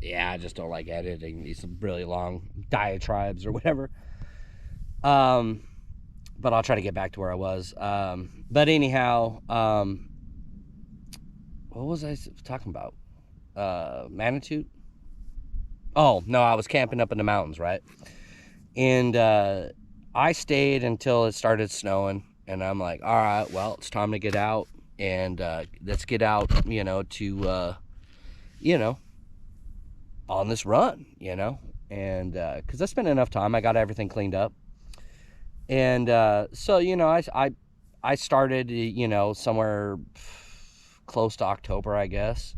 yeah, I just don't like editing these really long diatribes or whatever. But I'll try to get back to where I was. But anyhow, what was I talking about? Manitou? Oh, no, I was camping up in the mountains, right? And I stayed until it started snowing. And I'm like, all right, well, it's time to get out. And let's get out, you know, on this run, And because I spent enough time, I got everything cleaned up. And so, I started, somewhere close to October, I guess.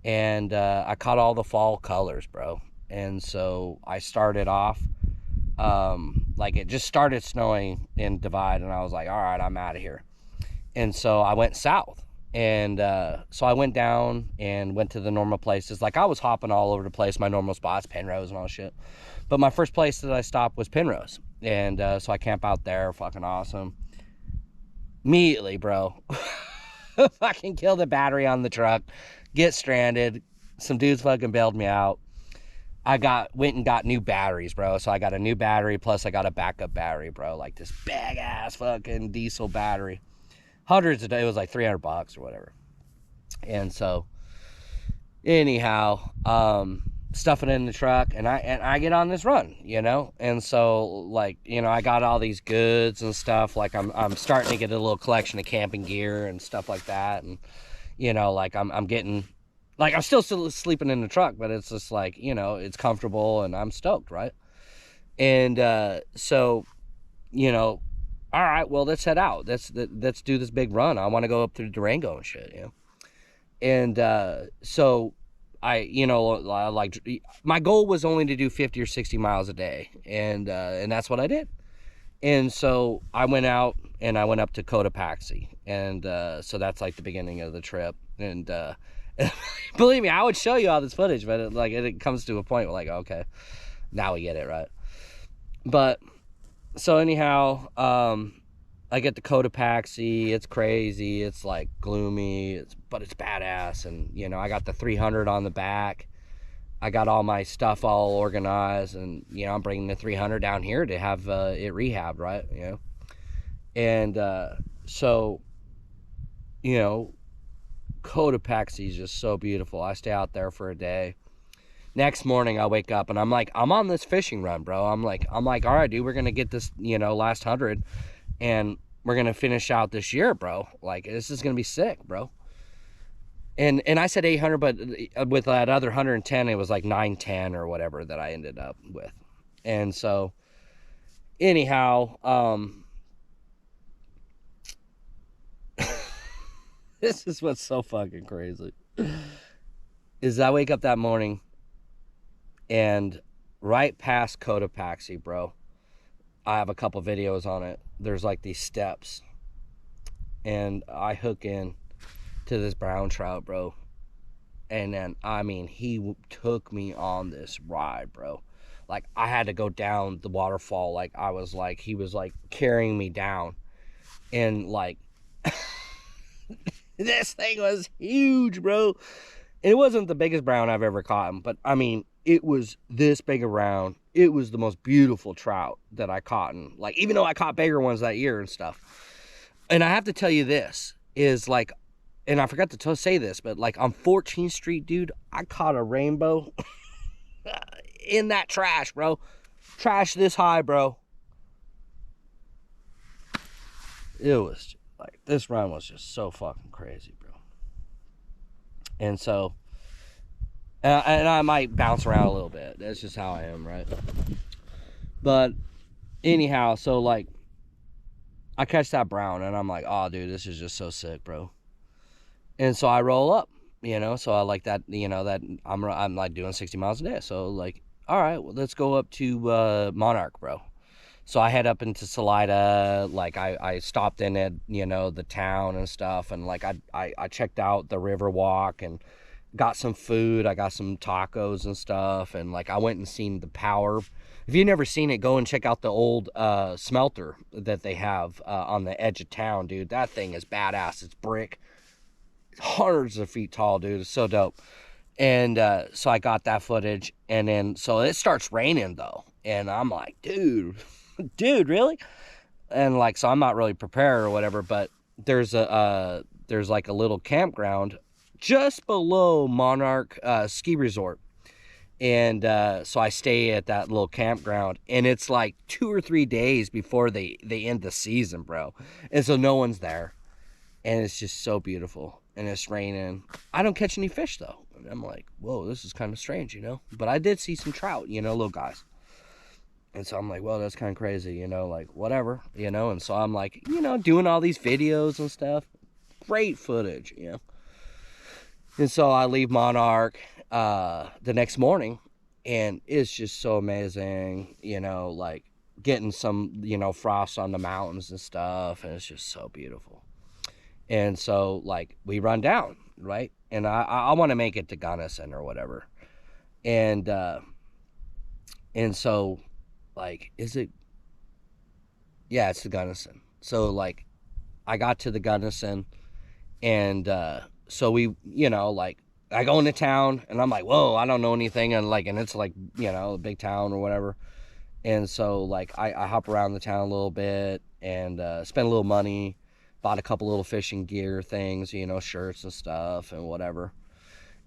And I caught all the fall colors, bro. And so I started off, like it just started snowing in Divide, and I was like, all right, I'm out of here. And so I went south. And so I went down and went to the normal places. Like I was hopping all over the place, my normal spots, Penrose and all shit. But my first place that I stopped was Penrose. And so I camp out there, fucking awesome. Immediately, bro. Fucking kill the battery on the truck, get stranded. Some dudes fucking bailed me out. I went and got new batteries, bro. So I got a new battery, plus I got a backup battery, bro. Like this big ass fucking diesel battery. Hundreds a day, it was like $300 or whatever. And so, anyhow, stuff it in the truck, and I get on this run, And so, like, I got all these goods and stuff. Like I'm starting to get a little collection of camping gear and stuff like that, and like I'm getting, like I'm still sleeping in the truck, but it's just like it's comfortable and I'm stoked, right? And so, all right, well, let's head out. Let's do this big run. I want to go up through Durango and shit, And so I, like my goal was only to do 50 or 60 miles a day, and that's what I did. And so I went out and I went up to Cotopaxi, and so that's like the beginning of the trip. And believe me, I would show you all this footage, but it comes to a point where like, okay, now we get it, right? But so anyhow, I get to Cotopaxi. It's crazy. It's like gloomy, but it's badass. And I got the 300 on the back. I got all my stuff all organized, and I'm bringing the 300 down here to have it rehabbed, right? And so Cotopaxi is just so beautiful. I stay out there for a day. Next morning I wake up and I'm like, I'm on this fishing run, bro. I'm like, all right, dude, we're gonna get this, last 100, and we're gonna finish out this year, bro. Like, this is gonna be sick, bro. And I said 800, but with that other 110, it was like 910 or whatever that I ended up with. And so, anyhow, this is what's so fucking crazy. Is I wake up that morning, and right past Cotopaxi, bro, I have a couple videos on it. There's like these steps, and I hook in to this brown trout, bro. And then, he took me on this ride, bro. Like, I had to go down the waterfall. Like, he was like carrying me down. And like, this thing was huge, bro. It wasn't the biggest brown I've ever caught, but it was this big around. It was the most beautiful trout that I caught. And like, even though I caught bigger ones that year and stuff. And I have to tell you this is like, and I forgot to say this, but like on 14th Street, dude, I caught a rainbow in that trash, bro. Trash this high, bro. It was like, this run was just so fucking crazy, bro. And so, and I might bounce around a little bit. That's just how I am, right? But anyhow, so like, I catch that brown, and I'm like, oh, dude, this is just so sick, bro. And so I roll up, so I like that, that I'm like doing 60 miles a day. So like, all right, well, let's go up to Monarch, bro. So I head up into Salida. Like I stopped in at, the town and stuff. And like, I checked out the river walk and got some food. I got some tacos and stuff. And like, I went and seen the power. If you've never seen it, go and check out the old smelter that they have on the edge of town, dude. That thing is badass. It's brick. Hundreds of feet tall, dude. It's so dope. And so I got that footage, and then so it starts raining though, and I'm like, dude, dude, really? And like, so I'm not really prepared or whatever, but there's there's like a little campground just below Monarch ski resort. And so I stay at that little campground, and it's like 2 or 3 days before they end the season, bro. And so no one's there, and it's just so beautiful, and it's raining. I don't catch any fish though, and I'm like, whoa, this is kind of strange, you know. But I did see some trout, you know, little guys. And so I'm like, well, that's kind of crazy, you know, like whatever, you know. And so I'm like, you know, doing all these videos and stuff, great footage, you know. And so I leave Monarch the next morning, and it's just so amazing, you know, like getting some, you know, frost on the mountains and stuff, and it's just so beautiful. And so like we run down, right? And I want to make it to Gunnison or whatever. And so like, is it? Yeah, it's the Gunnison. So like I got to the Gunnison, and so we, you know, like I go into town, and I'm like, whoa, I don't know anything, and like, and it's like, you know, a big town or whatever. And so like I hop around the town a little bit, and spend a little money, bought a couple little fishing gear things, you know, shirts and stuff and whatever,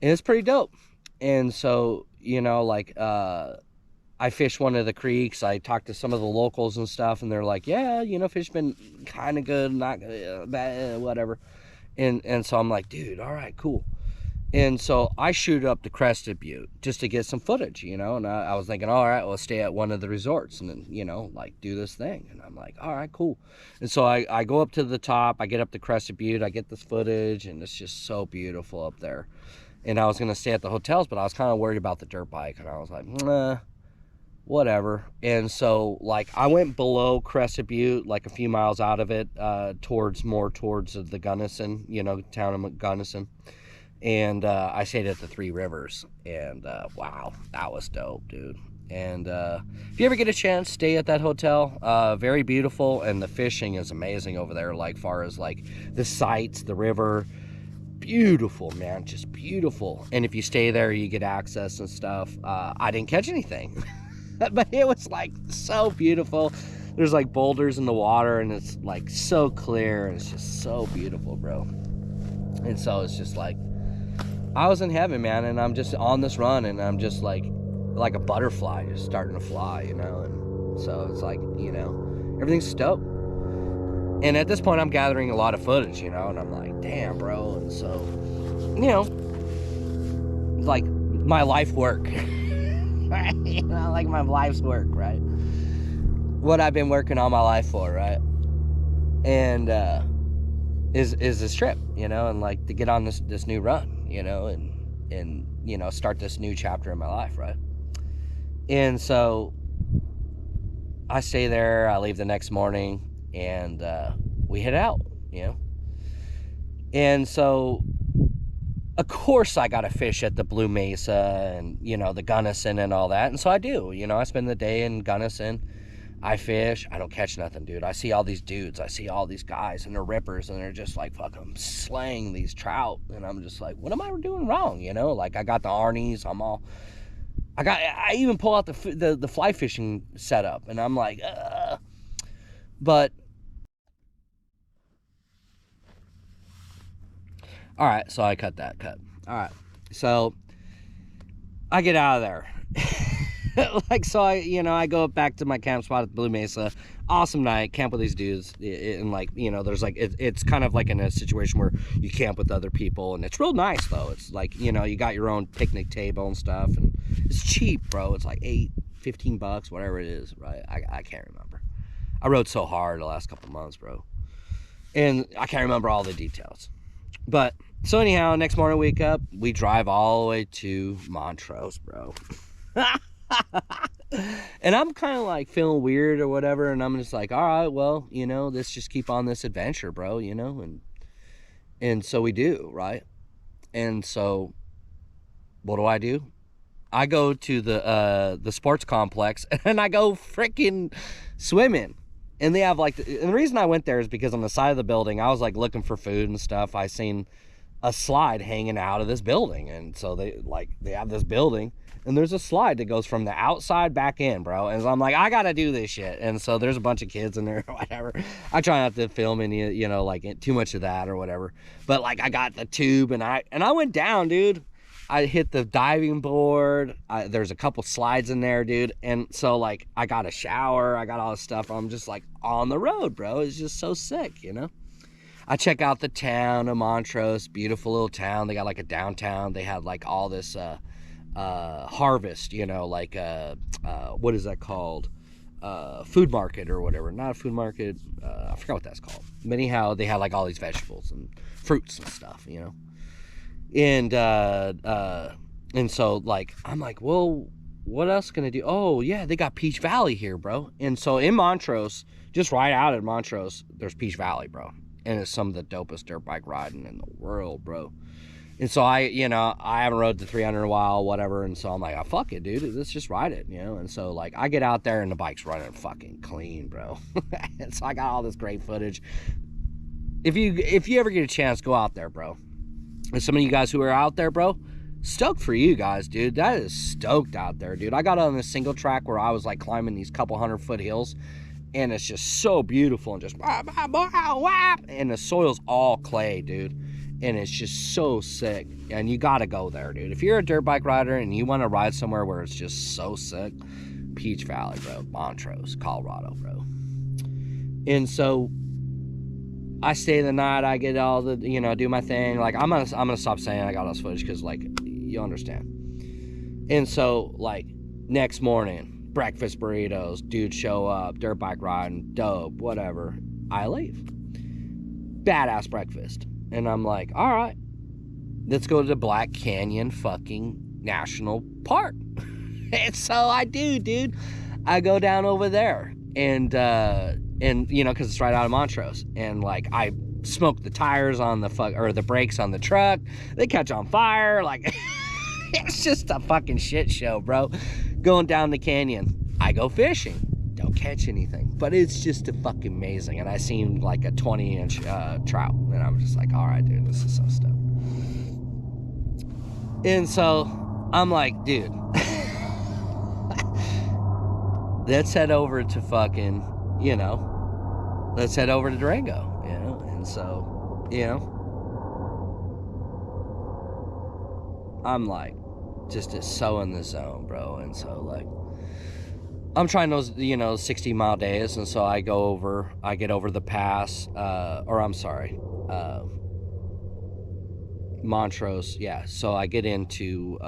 and it's pretty dope. And so, you know, like I fished one of the creeks. I talked to some of the locals and stuff, and they're like, yeah, you know, fish been kind of good, not bad, whatever. And so I'm like, dude, all right, cool. And so I shoot up to Crested Butte just to get some footage, you know. And I was thinking, all right, well, stay at one of the resorts and then, you know, like do this thing. And I'm like, all right, cool. And so I go up to the top. I get up to Crested Butte. I get this footage, and it's just so beautiful up there. And I was going to stay at the hotels, but I was kind of worried about the dirt bike. And I was like, nah, whatever. And so like I went below Crested Butte, like a few miles out of it, more towards the Gunnison, you know, town of Gunnison. And I stayed at the Three Rivers, and wow, that was dope, dude. And if you ever get a chance, stay at that hotel. Very beautiful, and the fishing is amazing over there, like far as like the sights, the river, beautiful, man, just beautiful. And if you stay there, you get access and stuff. I didn't catch anything, but it was like so beautiful. There's like boulders in the water, and it's like so clear, and it's just so beautiful, bro. And so it's just like, I was in heaven, man, and I'm just on this run, and I'm just like a butterfly just starting to fly, you know. And so it's like, you know, everything's stoked. And at this point, I'm gathering a lot of footage, you know, and I'm like, damn, bro. And so, you know, like my life work, right? You know, like my life's work, right? What I've been working all my life for, right? And is this trip, you know, and like to get on this new run, you know, and you know, start this new chapter in my life, right? And so I stay there. I leave the next morning, and we head out, you know. And so of course I gotta fish at the Blue Mesa and, you know, the Gunnison and all that. And so I do, you know, I spend the day in Gunnison. I fish. I don't catch nothing, dude. I see all these dudes. I see all these guys, and they're rippers, and they're just like fucking slaying these trout. And I'm just like, what am I doing wrong? You know, like I got the Arnie's. I even pull out the fly fishing setup, and I'm like, but all right. So I cut. All right. So I get out of there. Like, so I go back to my camp spot at the Blue Mesa. Awesome night, camp with these dudes, and like, you know, there's like, it's kind of like in a situation where you camp with other people, and it's real nice though. It's like, you know, you got your own picnic table and stuff, and it's cheap, bro. It's like $15, whatever it is, right? I can't remember. I rode so hard the last couple months, bro, and I can't remember all the details. But so anyhow, next morning wake up, we drive all the way to Montrose, bro. And I'm kind of like feeling weird or whatever, and I'm just like, all right, well, you know, let's just keep on this adventure, bro, you know. And so we do, right? And so what do? I go to the sports complex, and I go freaking swimming. And they have like, and the reason I went there is because on the side of the building, I was like looking for food and stuff. I seen a slide hanging out of this building. And so they have this building, and there's a slide that goes from the outside back in, bro. And so I'm like, I gotta do this shit. And so there's a bunch of kids in there or whatever. I try not to film any, you know, like too much of that or whatever. But like I got the tube, and I went down, dude. I hit the diving board. There's a couple slides in there, dude. And so like I got a shower, I got all this stuff. I'm just like on the road, bro. It's just so sick, you know. I check out the town of Montrose, beautiful little town. They got like a downtown. They had like all this harvest, you know, like what is that called? Food market or whatever. Not a food market. I forgot what that's called. But anyhow, they had like all these vegetables and fruits and stuff, you know. And so like I'm like, well, what else can I do? Oh yeah, they got Peach Valley here, bro. And so in Montrose, just right out of Montrose, there's Peach Valley, bro. And it's some of the dopest dirt bike riding in the world, bro. And so I haven't rode the 300 in a while, whatever. And so I'm like, oh, fuck it, dude. Let's just ride it, you know? And so, like, I get out there and the bike's running fucking clean, bro. And so I got all this great footage. If you ever get a chance, go out there, bro. And some of you guys who are out there, bro, stoked for you guys, dude. That is stoked out there, dude. I got on this single track where I was, like, climbing these couple 100-foot hills. And it's just so beautiful and just and the soil's all clay, dude. And it's just so sick. And you gotta go there, dude. If you're a dirt bike rider and you want to ride somewhere where it's just so sick, Peach Valley, bro. Montrose, Colorado, bro. And so I stay the night. I get all the, you know, do my thing. Like I'm gonna stop saying I got all this footage because like you understand. And so like next morning, breakfast burritos, dudes show up, dirt bike riding, dope, whatever. I leave. Badass breakfast. And I'm like, all right, let's go to the Black Canyon fucking National Park. And so I do, dude. I go down over there and you know, because it's right out of Montrose. And like I smoke the tires on the brakes on the truck. They catch on fire. Like it's just a fucking shit show, bro. Going down the canyon, I go fishing, don't catch anything, but it's just a fucking amazing. And I seen like a 20-inch trout, and I'm just like, all right, dude, this is so stoked. And so I'm like, dude, let's head over to fucking, you know, let's head over to Durango, you know. And so, you know, I'm like, just is so in the zone, bro. And so like I'm trying those, you know, 60-mile days. And so I get over the pass, Montrose. Yeah. So I get into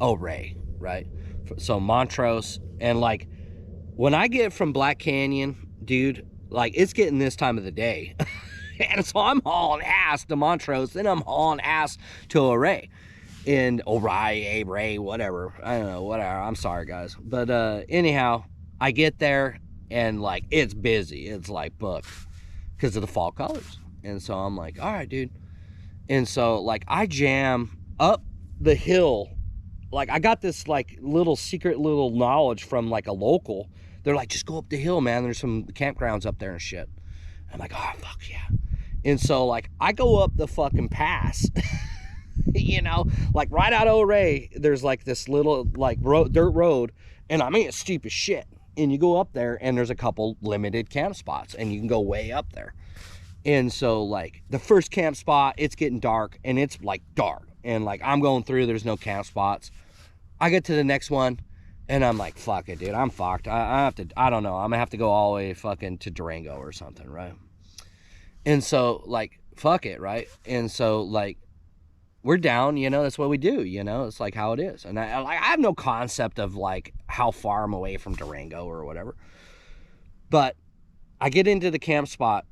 Ouray, right? So Montrose, and like when I get from Black Canyon, dude, like it's getting this time of the day. And so I'm hauling ass to Montrose, then I'm hauling ass to Ouray. And Ray, whatever. I don't know, whatever. I'm sorry, guys. But anyhow, I get there and like it's busy. It's like booked because of the fall colors. And so I'm like, all right, dude. And so like I jam up the hill. Like I got this like little secret little knowledge from like a local. They're like, just go up the hill, man. There's some campgrounds up there and shit. I'm like, oh fuck yeah. And so like I go up the fucking pass. You know, like right out of Ouray, there's like this little like dirt road, and I mean it's steep as shit. And you go up there, and there's a couple limited camp spots, and you can go way up there. And so like the first camp spot, it's getting dark, and it's like dark, and like I'm going through, there's no camp spots. I get to the next one, and I'm like, fuck it, dude, I'm fucked. I don't know, I'm gonna have to go all the way fucking to Durango or something, right? And so like fuck it, right? And so like we're down, you know, that's what we do, you know, it's like how it is. And I have no concept of like how far I'm away from Durango or whatever. But I get into the camp spot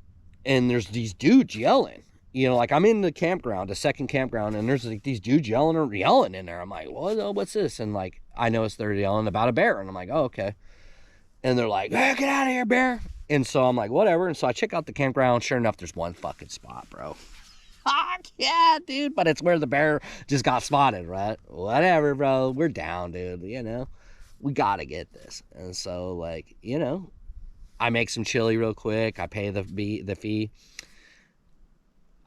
and there's these dudes yelling, you know, like I'm in the campground, the second campground, and there's like these dudes yelling in there. I'm like, what's this? And like, I noticed they're yelling about a bear, and I'm like, oh, okay. And they're like, hey, get out of here, bear. And so I'm like, whatever. And so I check out the campground. Sure enough, there's one fucking spot, bro. Fuck yeah, dude. But it's where the bear just got spotted, right? Whatever, bro. We're down, dude. You know, we got to get this. And so, like, you know, I make some chili real quick. I pay the fee.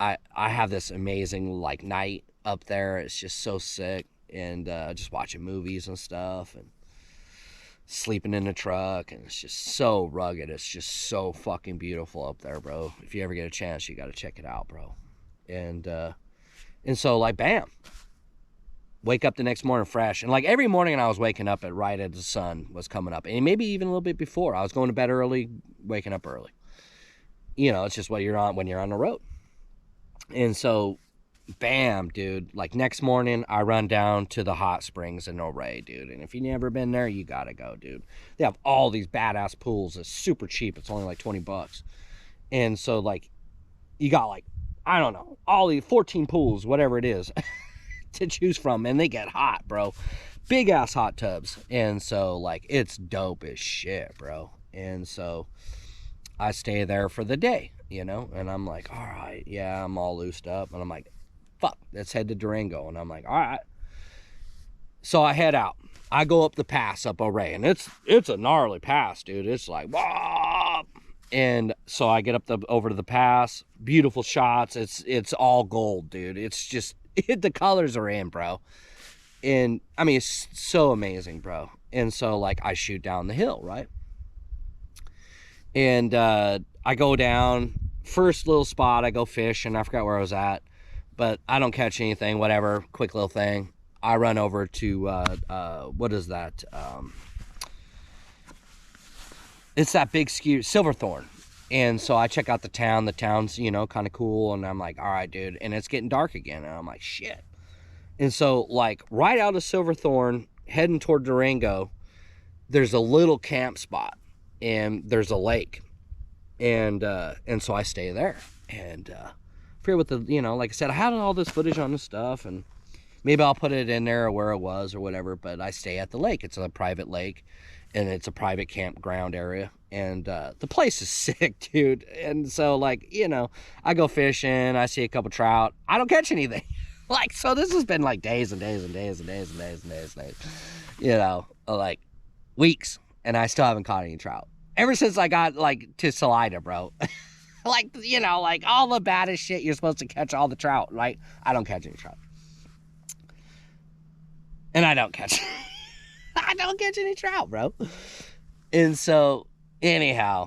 I have this amazing like night up there. It's just so sick, and just watching movies and stuff, and sleeping in the truck, and it's just so rugged. It's just so fucking beautiful up there, bro. If you ever get a chance, you got to check it out, bro. And so like, bam, wake up the next morning fresh. And like every morning I was waking up at right as the sun was coming up, and maybe even a little bit before. I was going to bed early, waking up early. You know, it's just what you're on when you're on the road. And so, bam, dude, like next morning I run down to the hot springs in Ouray, dude. And if you've never been there, you gotta go, dude. They have all these badass pools. It's super cheap. It's only like $20. And so like, you got like, I don't know, all these 14 pools, whatever it is, to choose from. And they get hot, bro. Big ass hot tubs. And so like, it's dope as shit, bro. And so I stay there for the day, you know, and I'm like, all right, yeah, I'm all loosed up. And I'm like, fuck, let's head to Durango. And I'm like, all right. So I head out. I go up the pass up Ouray, and it's a gnarly pass, dude. It's like, whoa. And so I get up over to the pass. Beautiful shots. It's all gold, dude. It's just, the colors are in, bro. And I mean, it's so amazing, bro. And so like, I shoot down the hill, right? And I go down, first little spot, I go fish, and I forgot where I was at, but I don't catch anything, whatever, quick little thing. I run over to, what is that? It's that big skew, Silverthorne. And so I check out the town. The town's, you know, kind of cool. And I'm like, all right, dude. And it's getting dark again. And I'm like, shit. And so, like, right out of Silverthorne, heading toward Durango, there's a little camp spot. And there's a lake. And so I stay there. And I forget what the, you know, like I said, I had all this footage on this stuff. And maybe I'll put it in there or where it was or whatever. But I stay at the lake. It's a private lake. And it's a private campground area. And the place is sick, dude. And so, like, you know, I go fishing. I see a couple trout. I don't catch anything. Like, so this has been, like, days and days and days and days and days and days and days. You know, like, weeks. And I still haven't caught any trout. Ever since I got, like, to Salida, bro. Like, you know, like, all the baddest shit, you're supposed to catch all the trout, right? I don't catch any trout. And I don't catch... I don't catch any trout, bro. And so, anyhow,